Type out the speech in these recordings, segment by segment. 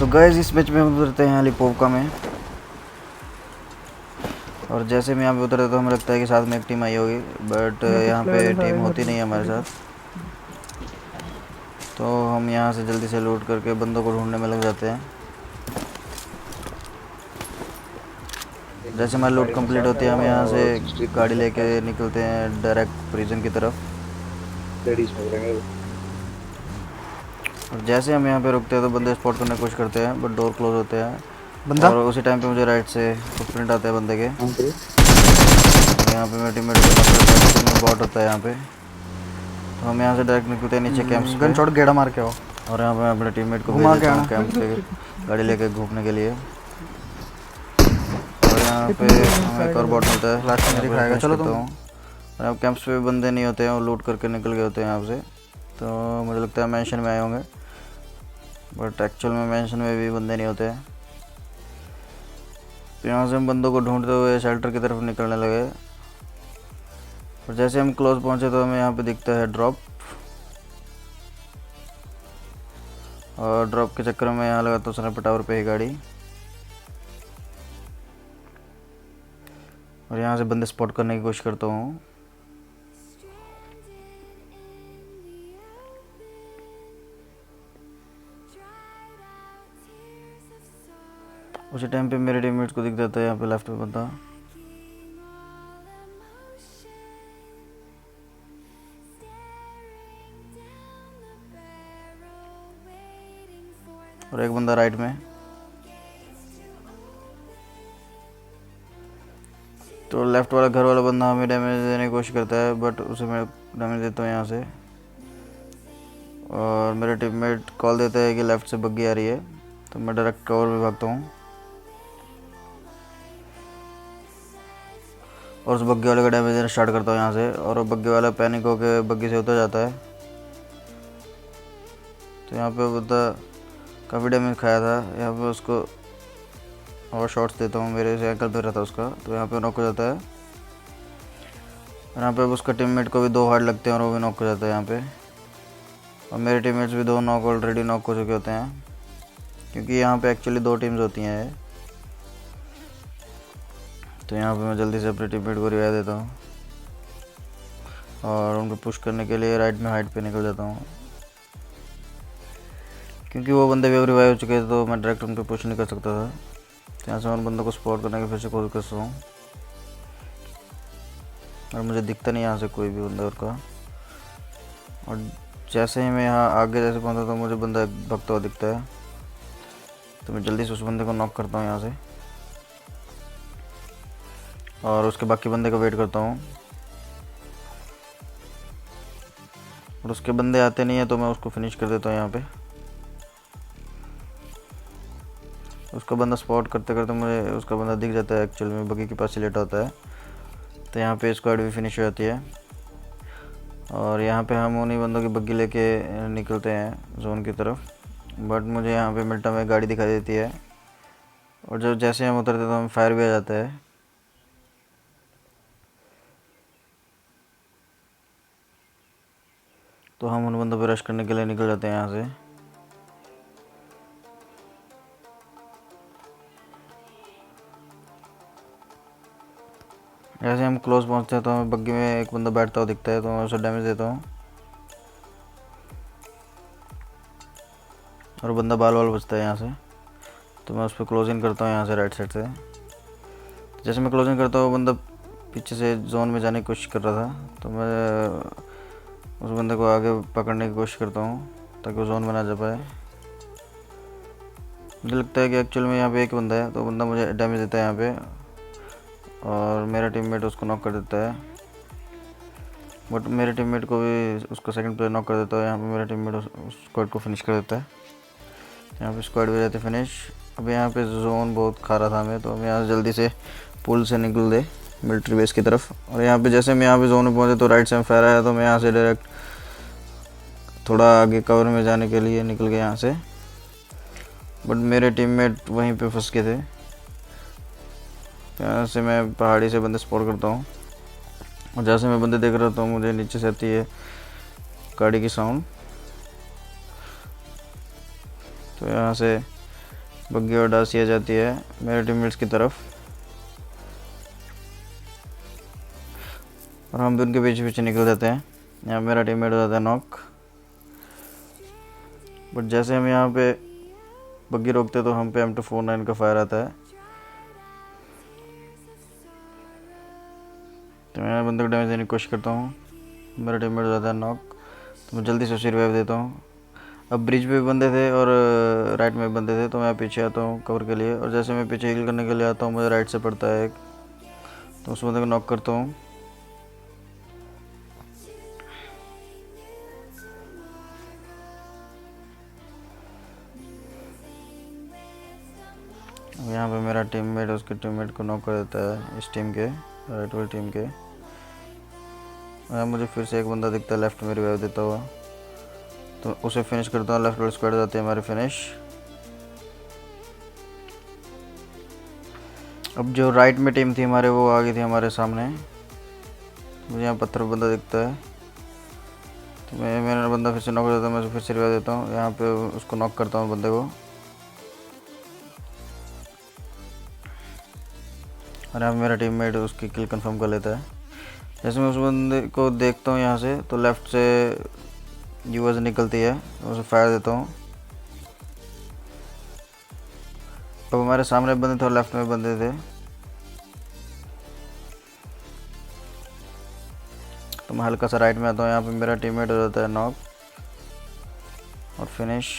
तो गाइस इस मैच में हम उतरते हैं लिपोवका में, और जैसे मैं यहाँ पे उतरे तो हमें लगता है कि साथ में एक टीम आई होगी, बट यहाँ पे टीम होती नहीं है हमारे साथ। तो हम यहाँ से जल्दी से लूट करके बंदों को ढूंढने में लग जाते हैं। जैसे हमारी लूट कंप्लीट होती है हम यहाँ से गाड़ी लेके निकलते हैं डायरेक्ट प्रिजन की तरफ। और जैसे हम यहाँ पे रुकते हैं तो बंदे स्पॉट करने की कोशिश करते हैं, बट डोर क्लोज होते हैं बंदा, और उसी टाइम पे मुझे राइट से फुटप्रिंट आते हैं बंदे के। यहाँ पे मेरे टीममेट को बॉट होता है यहाँ पे, तो हम यहाँ से डायरेक्ट निकलते हैं नीचे कैंप्स पे, गन शॉट गेड़ा मार के आओ। और यहाँ पे मैं अपने टीममेट को घुमा भेज के देता हूँ आना। कैंप पे गाड़ी लेके घूमने के लिए। और यहाँ पे हमें एक और बॉट मिलता है, लास्ट में दिखाएगा। चलो तुम। और अब कैंप्स पे बंदे नहीं होते हैं, वो लूट करके निकल गए होते हैं यहाँ से। तो मुझे लगता है मेंशन में आए होंगे, बट एक्चुअल में मेंशन में भी बंदे नहीं होते हैं। तो यहाँ से हम बंदों को ढूंढते हुए शेल्टर की तरफ निकलने लगे, और जैसे हम क्लोज पहुँचे तो हमें यहाँ पे दिखता है ड्रॉप, और ड्रॉप के चक्कर में यहाँ लगाता हूँ स्नाइपर टावर पे ही गाड़ी, और यहाँ से बंदे स्पॉट करने की कोशिश करता हूँ। उसी टाइम पे मेरे टीममेट्स को दिख जाता है यहाँ पे लेफ्ट में बंदा, और एक बंदा राइट में। तो लेफ्ट वाला घर वाला बंदा हमें डैमेज देने की कोशिश करता है, बट उसे मैं डैमेज देता हूँ यहाँ से। और मेरे टीममेट कॉल देता है कि लेफ्ट से बग्गी आ रही है, तो मैं डायरेक्ट कवर में भागता हूँ और उस बग्गी वाले का डैमेज देना स्टार्ट करता हूँ यहाँ से। और वो बग्गी वाला पैनिक होकर बग्गी से उतर जाता है। तो यहाँ पे बंदा काफ़ी डैमेज खाया था, यहाँ पे उसको और शॉट्स देता हूँ, मेरे से एंकल पे रहता उसका, तो यहाँ पे नॉक हो जाता है। और यहाँ पे उसका टीममेट को भी 2 हार्ड लगते हैं और वो भी नॉक हो जाता है यहाँ पे। और मेरे टीममेट्स भी 2 नॉक ऑलरेडी नॉक हो चुके होते हैं, क्योंकि यहाँ पे एक्चुअली 2 टीम्स होती हैं। तो यहाँ पे मैं जल्दी से अपने टीममेट को रिवाइव देता हूँ और उनको पुश करने के लिए राइट में हाइट पे निकल जाता हूँ, क्योंकि वो बंदे भी अब रिवाइव हो चुके थे, तो मैं डायरेक्ट उन पर पुश नहीं कर सकता था। तो यहाँ से मैं उन बंदों को स्पॉट करने की फिर से कोशिश करता हूँ, और मुझे दिखता नहीं यहाँ से कोई भी बंदा का। और जैसे ही मैं यहाँ आगे जैसे पहुँचता तो मुझे बंदा भगता हुआ दिखता है, तो मैं जल्दी से उस बंदे को नॉक करता हूँ यहाँ से, और उसके बाकी बंदे का वेट करता हूँ। और उसके बंदे आते नहीं है तो मैं उसको फिनिश कर देता हूँ यहाँ पे। उसका बंदा स्पॉट करते करते मुझे उसका बंदा दिख जाता है, एक्चुअल में बग्गी के पास ही लेटा होता है। तो यहाँ पे स्क्वाड भी फिनिश हो जाती है, और यहाँ पे हम उन्हीं बंदों की बग्गी लेके निकलते हैं जोन की तरफ। बट मुझे यहाँ पे मिल्टा में गाड़ी दिखाई देती है, और जब जैसे हम उतरते तो हमें फायर भी आ जाता है। तो हम उन बंदों पर रश करने के लिए निकल जाते हैं यहाँ से। जैसे हम क्लोज पहुँचते हैं तो हमें बग्गी में एक बंदा बैठता हुआ दिखता है, तो मैं उसे डैमेज देता हूँ, और बंदा बाल बाल बचता है यहाँ से। तो मैं उस पर क्लोजिंग करता हूँ यहाँ से राइट साइड से। जैसे मैं क्लोजिंग करता हूँ वो बंदा पीछे से जोन में जाने की कोशिश कर रहा था, तो मैं उस बंदे को आगे पकड़ने की कोशिश करता हूँ ताकि वो जोन में ना जा पाए। मुझे लगता है कि एक्चुअल में यहाँ पे एक बंदा है, तो बंदा मुझे डैमेज देता है यहाँ पे, और मेरा टीममेट उसको नॉक कर देता है। बट मेरे टीममेट को भी उसका सेकंड प्लेयर नॉक कर देता है। यहाँ पे मेरा टीममेट उस स्क्वाड को फिनिश कर देता है। यहाँ पे स्क्वाड भी रहते फिनिश। अब यहाँ पे जोन बहुत खा रहा था हमें, तो हम यहाँ से जल्दी से पुल से निकल दे मिलिट्री बेस की तरफ। और यहाँ पे जैसे मैं यहाँ पे जोन में पहुँचे तो राइट से में फायर आया, तो मैं यहाँ से डायरेक्ट थोड़ा आगे कवर में जाने के लिए निकल गया यहाँ से। बट मेरे टीममेट वहीं पे फंस गए थे। यहाँ से मैं पहाड़ी से बंदे स्पॉट करता हूँ, और जैसे मैं बंदे देख रहा था मुझे नीचे से आती है गाड़ी की साउंड। तो यहाँ से बग्गी और डासी आ जाती है मेरे टीममेट्स की तरफ और हम भी उनके पीछे पीछे निकल जाते हैं। यहाँ मेरा टीममेट हो जाता है नॉक। बट जैसे हम यहाँ पे बग्गी रोकते तो हम पे M249 का फायर आता है। तो मैं बंदे को डैमेज देने की कोशिश करता हूँ। मेरा टीममेट हो जाता है नॉक। तो मैं जल्दी से उसे रिवाइव देता हूँ। अब ब्रिज पे भी बंदे थे और राइट में भी बंदे थे, तो मैं पीछे आता हूँ कवर के लिए। और जैसे मैं पीछे हील करने के लिए आता हूँ मुझे राइट से पड़ता है एक, तो उस बंदे को नॉक करता हूँ। यहाँ पे मेरा टीममेट उसके टीममेट को नॉक कर देता है, इस टीम के राइट वाली टीम के। यहाँ मुझे फिर से एक बंदा दिखता है लेफ्ट में रिवाइव देता हुआ, तो उसे फिनिश करता हूँ। लेफ्ट वाली स्क्वाड जाती है हमारी फिनिश। अब जो राइट में टीम थी हमारे वो आ गई थी हमारे सामने। मुझे यहाँ पत्थर बंदा दिखता है, तो मेरा बंदा फिर से नॉक कर देता हूँ। मैं उसे फिर से रिवाइव देता हूँ, यहाँ पे उसको नॉक करता हूँ बंदे को। और यहाँ मेरा टीममेट उसकी किल कंफर्म कर लेता है। जैसे मैं उस बंदे को देखता हूँ यहाँ से, तो लेफ़्ट से यूएस निकलती है, तो उसे फायर देता हूँ। अब हमारे सामने बंदे थे और लेफ्ट में बंदे थे, तो मैं हल्का सा राइट में आता हूँ। यहाँ पे मेरा टीममेट हो जाता है नॉक और फिनिश।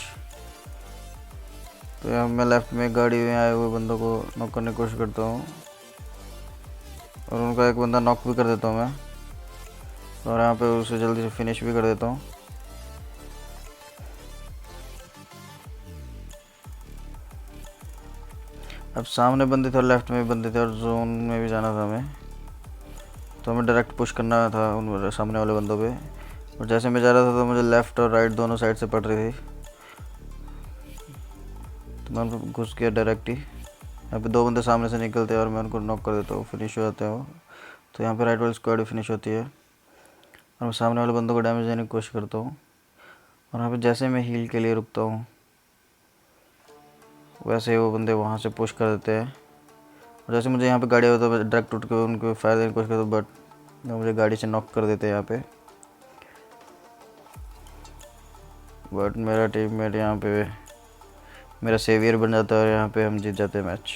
तो यहाँ मैं लेफ्ट में गाड़ी में आए हुए बंदों को नॉक करने की कोशिश करता हूँ और उनका एक बंदा नॉक भी कर देता हूँ मैं, और यहाँ पे उसे जल्दी से फिनिश भी कर देता हूँ। अब सामने बंदे थे और लेफ्ट में भी बंदे थे और जोन में भी जाना था हमें, तो हमें डायरेक्ट पुश करना था उन सामने वाले बंदों पे। और जैसे मैं जा रहा था तो मुझे लेफ़्ट और राइट दोनों साइड से पड़ रही थी, तो मैं उन पर घुस गया डायरेक्ट ही। यहाँ पे दो बंदे सामने से निकलते हैं और मैं उनको नॉक कर देता हूँ, फिनिश हो जाते हैं वो। तो यहाँ पे राइट वाली स्क्वाड भी फिनिश होती है और मैं सामने वाले बंदों को डैमेज देने की कोशिश करता हूँ। और यहाँ पे जैसे मैं हील के लिए रुकता हूँ वैसे ही वो बंदे वहाँ से पुश कर देते हैं। और जैसे मुझे यहाँ पे गाड़ी होता है डायरेक्ट उठ के उनको फायर देने की कोशिश करता हूँ, बट मुझे गाड़ी से नॉक कर देते हैं यहाँ पे। बट मेरा टीममेट यहाँ पे मेरा सेवियर बन जाता है और यहाँ पे हम जीत जाते हैं मैच।